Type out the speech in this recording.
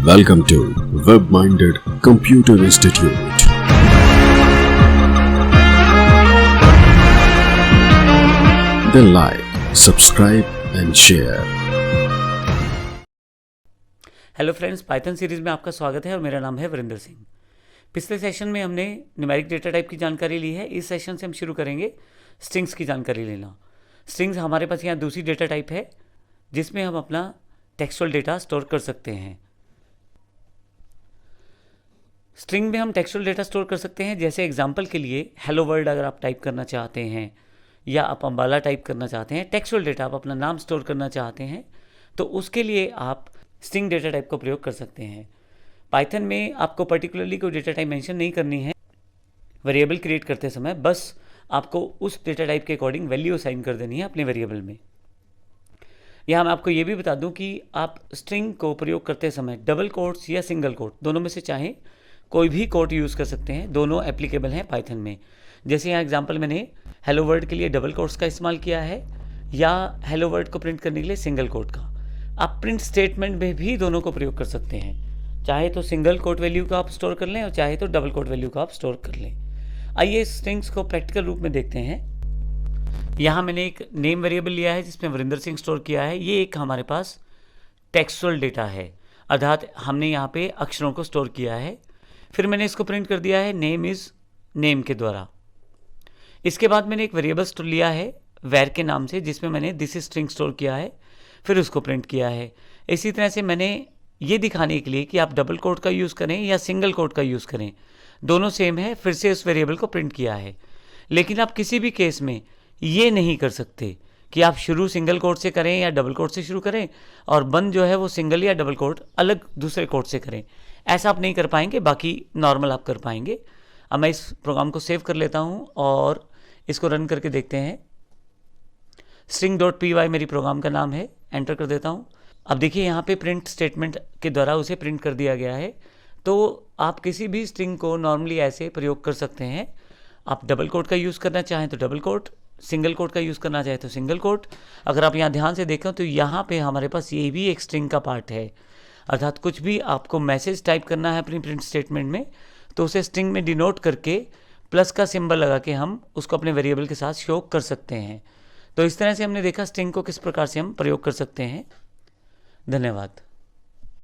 Welcome to Web-Minded Computer Institute. Then like, subscribe and share. Hello friends, Python series में आपका स्वागत है और मेरा नाम है वरिंदर सिंह। पिछले सेशन में हमने न्यूमेरिक डेटा टाइप की जानकारी ली है। इस सेशन से हम शुरू करेंगे स्ट्रिंग्स की जानकारी लेना। स्ट्रिंग्स हमारे पास यहाँ दूसरी डेटा टाइप है जिसमें हम अपना टेक्सचुअल डेटा स्टोर कर सकते हैं। स्ट्रिंग में हम टेक्सचुअल डेटा स्टोर कर सकते हैं, जैसे एग्जांपल के लिए हेलो वर्ल्ड अगर आप टाइप करना चाहते हैं या आप अम्बाला टाइप करना चाहते हैं, टेक्सचुअल डेटा आप अपना नाम स्टोर करना चाहते हैं, तो उसके लिए आप स्ट्रिंग डेटा टाइप का प्रयोग कर सकते हैं। पाइथन में आपको पर्टिकुलरली कोई डेटा टाइप मेंशन नहीं करनी है वेरिएबल क्रिएट करते समय, बस आपको उस डेटा टाइप के अकॉर्डिंग वैल्यू असाइन कर देनी है अपने वेरिएबल में। यहाँ मैं आपको ये भी बता दूं कि आप स्ट्रिंग को प्रयोग करते समय डबल कोट्स या सिंगल कोट दोनों में से चाहे कोई भी कोट यूज़ कर सकते हैं, दोनों एप्लीकेबल हैं पाइथन में। जैसे यहाँ एग्जांपल मैंने हेलो वर्ल्ड के लिए डबल कोट्स का इस्तेमाल किया है या हेलो वर्ल्ड को प्रिंट करने के लिए सिंगल कोट का। आप प्रिंट स्टेटमेंट में भी दोनों को प्रयोग कर सकते हैं, चाहे तो सिंगल कोट वैल्यू का आप स्टोर कर लें और चाहे तो डबल कोट वैल्यू का आप स्टोर कर लें। आइए स्ट्रिंग्स को प्रैक्टिकल रूप में देखते हैं। यहाँ मैंने एक नेम वेरिएबल लिया है जिसमें वरिंदर सिंह स्टोर किया है। ये एक हमारे पास टेक्सचुअल डेटा है, अर्थात हमने यहाँ पे अक्षरों को स्टोर किया है। फिर मैंने इसको प्रिंट कर दिया है नेम इज़ नेम के द्वारा। इसके बाद मैंने एक वेरिएबल लिया है वैर के नाम से, जिसमें मैंने दिस स्ट्रिंग स्टोर किया है, फिर उसको प्रिंट किया है। इसी तरह से मैंने ये दिखाने के लिए कि आप डबल कोट का यूज़ करें या सिंगल कोट का यूज़ करें, दोनों सेम है, फिर से उस वेरिएबल को प्रिंट किया है। लेकिन आप किसी भी केस में ये नहीं कर सकते कि आप शुरू सिंगल कोट से करें या डबल कोट से शुरू करें और बंद जो है वो सिंगल या डबल कोट अलग दूसरे कोट से करें। ऐसा आप नहीं कर पाएंगे, बाकी नॉर्मल आप कर पाएंगे। अब मैं इस प्रोग्राम को सेव कर लेता हूँ और इसको रन करके देखते हैं। string.py मेरी प्रोग्राम का नाम है, एंटर कर देता हूँ। अब देखिए यहाँ पे प्रिंट स्टेटमेंट के द्वारा उसे प्रिंट कर दिया गया है। तो आप किसी भी स्ट्रिंग को नॉर्मली ऐसे प्रयोग कर सकते हैं। आप डबल कोट का यूज़ करना चाहें तो डबल कोट, सिंगल कोट का यूज़ करना चाहें तो सिंगल कोट। अगर आप यहाँ ध्यान से देखें तो यहाँ पे हमारे पास ये भी एक स्ट्रिंग का पार्ट है, अर्थात कुछ भी आपको मैसेज टाइप करना है अपनी प्रिंट स्टेटमेंट में तो उसे स्ट्रिंग में डिनोट करके प्लस का सिंबल लगा के हम उसको अपने वेरिएबल के साथ शो कर सकते हैं। तो इस तरह से हमने देखा स्ट्रिंग को किस प्रकार से हम प्रयोग कर सकते हैं। धन्यवाद।